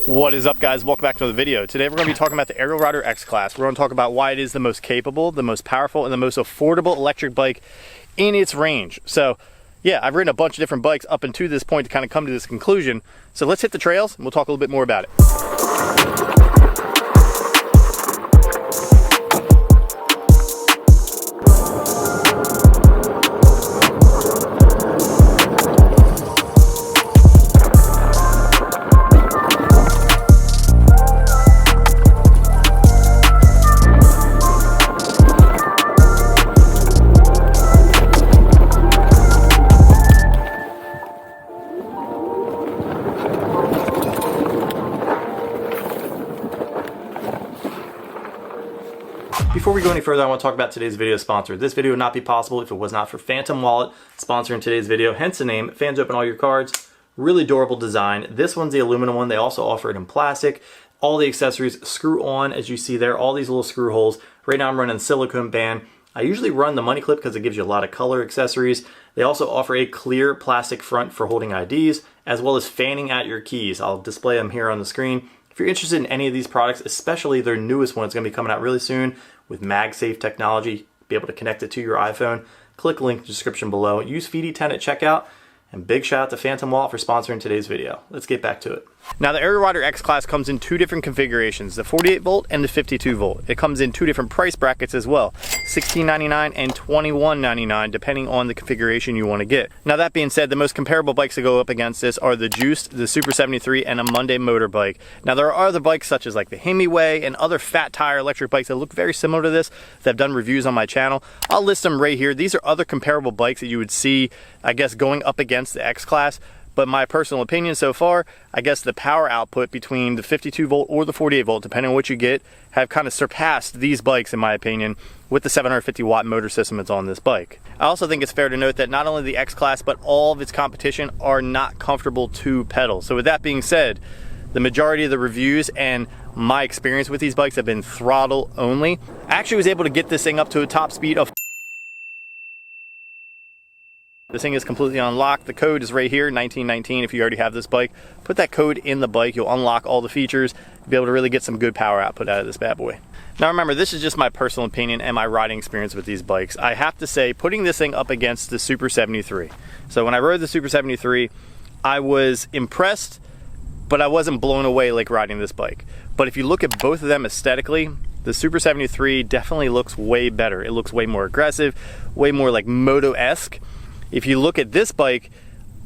What is up, guys? Welcome back to another video. Today we're going to be talking about the Aerial Rider X Class. We're going to talk about why it is the most capable, the most powerful, and the most affordable electric bike in its range. So yeah, I've ridden a bunch of different bikes up until this point to kind of come to this conclusion. So let's hit the trails and we'll talk a little bit more about it. Before we go any further, I want to talk about today's video sponsor. This video would not be possible if it was not for Phantom Wallet sponsoring today's video, hence the name. Fans open all your cards. Really durable design. This one's the aluminum one. They also offer it in plastic. All the accessories screw on, as you see there, all these little screw holes. Right now I'm running silicone band. I usually run the money clip because it gives you a lot of color accessories. They also offer a clear plastic front for holding IDs, as well as fanning out your keys. I'll display them here on the screen. If you're interested in any of these products, especially their newest one, it's going to be coming out really soon with MagSafe technology, be able to connect it to your iPhone. Click the link in the description below. Use Fede 10 at checkout. And big shout out to Phantom Wallet for sponsoring today's video. Let's get back to it. Now the Aerial Rider X Class comes in two different configurations, the 48 volt and the 52 volt. It comes in two different price brackets as well, $16.99 and $21.99, depending on the configuration you want to get. Now that being said, the most comparable bikes to go up against this are the Juiced, the Super73, and a Monday motorbike. Now there are other bikes such as like the Hemiway and other fat tire electric bikes that look very similar to this that I've done reviews on my channel. I'll list them right here. These are other comparable bikes that you would see, I guess, going up against the X Class. But my personal opinion so far, I guess the power output between the 52 volt or the 48 volt, depending on what you get, have kind of surpassed these bikes in my opinion with the 750 watt motor system that's on this bike. I also think it's fair to note that not only the X Class, but all of its competition are not comfortable to pedal. So with that being said, the majority of the reviews and my experience with these bikes have been throttle only. I actually was able to get this thing up to a top speed of This thing is completely unlocked. The code is right here, 1919. If you already have this bike, put that code in the bike. You'll unlock all the features. You'll be able to really get some good power output out of this bad boy. Now remember, this is just my personal opinion and my riding experience with these bikes. I have to say, putting this thing up against the Super 73. So when I rode the Super 73, I was impressed, but I wasn't blown away like riding this bike. But if you look at both of them aesthetically, the Super 73 definitely looks way better. It looks way more aggressive, way more like moto-esque. If you look at this bike,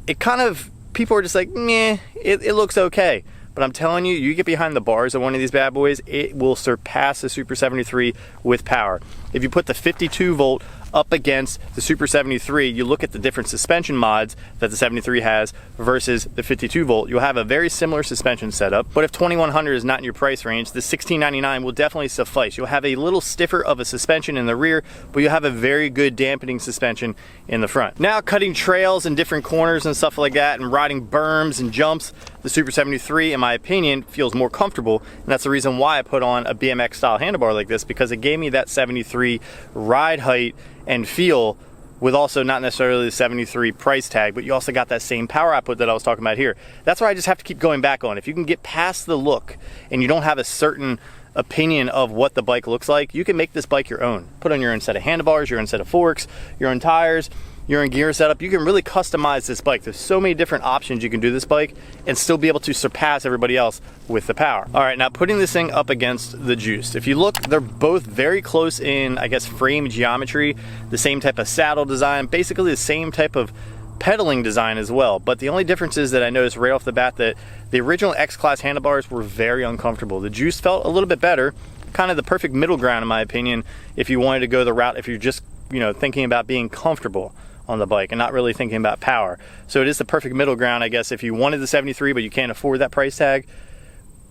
it kind of, people are just like, meh, it looks okay. But I'm telling you, you get behind the bars of one of these bad boys, it will surpass the Super 73 with power. If you put the 52 volt up against the Super 73, you look at the different suspension mods that the 73 has versus the 52 volt, you'll have a very similar suspension setup. But if 2100 is not in your price range, the $16.99 will definitely suffice. You'll have a little stiffer of a suspension in the rear, but you'll have a very good dampening suspension in the front. Now cutting trails and different corners and stuff like that and riding berms and jumps, the Super 73, in my opinion, feels more comfortable, and that's the reason why I put on a BMX style handlebar like this, because it gave me that 73 ride height and feel with also not necessarily the 73 price tag, but you also got that same power output that I was talking about here. That's why I just have to keep going back on. If you can get past the look and you don't have a certain opinion of what the bike looks like, you can make this bike your own. Put on your own set of handlebars, your own set of forks, your own tires, your own gear setup. You can really customize this bike. There's so many different options you can do this bike and still be able to surpass everybody else with the power. All right, now putting this thing up against the Juiced. If you look, they're both very close in, I guess, frame geometry, the same type of saddle design, basically the same type of pedaling design as well. But the only difference is that I noticed right off the bat that the original X Class handlebars were very uncomfortable. The Juiced felt a little bit better, kind of the perfect middle ground in my opinion, if you wanted to go the route, if you're just, you know, thinking about being comfortable on the bike and not really thinking about power. So it is the perfect middle ground, I guess, if you wanted the 73 but you can't afford that price tag.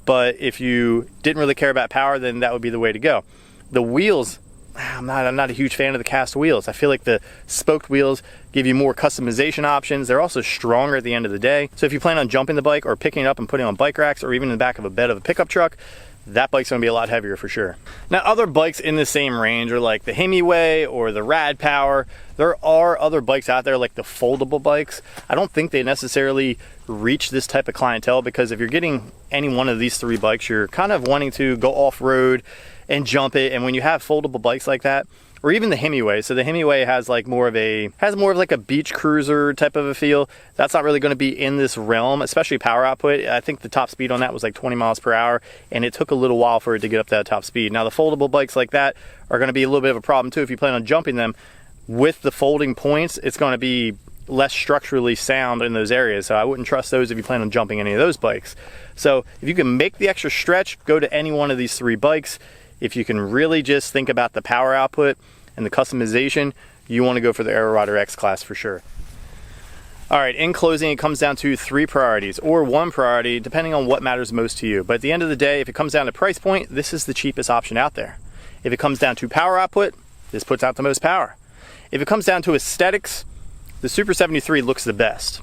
But if you didn't really care about power, then that would be the way to go. The wheels, I'm not a huge fan of the cast wheels. I feel like the spoked wheels give you more customization options. They're also stronger at the end of the day. So if you plan on jumping the bike or picking it up and putting it on bike racks or even in the back of a bed of a pickup truck, that bike's gonna be a lot heavier for sure. Now, other bikes in the same range are like the Hemiway or the Rad Power. There are other bikes out there like the foldable bikes. I don't think they necessarily reach this type of clientele, because if you're getting any one of these 3 bikes, you're kind of wanting to go off-road and jump it. And when you have foldable bikes like that, or even the Hemiway. So the Hemiway has like more of like a beach cruiser type of a feel. That's not really going to be in this realm, especially power output. I think the top speed on that was like 20 miles per hour, and it took a little while for it to get up that top speed. Now the foldable bikes like that are going to be a little bit of a problem too. If you plan on jumping them with the folding points, it's going to be less structurally sound in those areas. So I wouldn't trust those if you plan on jumping any of those bikes. So if you can make the extra stretch, go to any one of these 3 bikes. If you can really just think about the power output and the customization, you want to go for the Aero Rider X class for sure. All right, in closing, it comes down to 3 priorities, or 1 priority, depending on what matters most to you. But at the end of the day, if it comes down to price point, this is the cheapest option out there. If it comes down to power output, this puts out the most power. If it comes down to aesthetics, the Super 73 looks the best,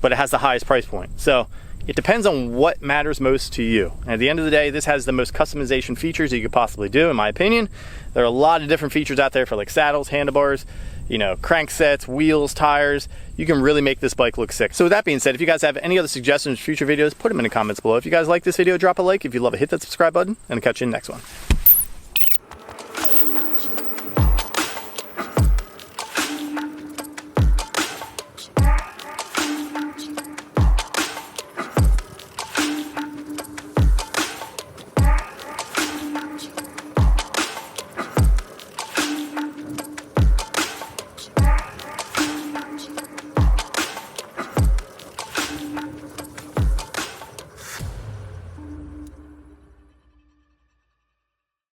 but it has the highest price point. So it depends on what matters most to you. And at the end of the day, this has the most customization features you could possibly do, in my opinion. There are a lot of different features out there for like saddles, handlebars, you know, crank sets, wheels, tires. You can really make this bike look sick. So with that being said, if you guys have any other suggestions for future videos, put them in the comments below. If you guys like this video, drop a like. If you love it, hit that subscribe button, and I'll catch you in the next one.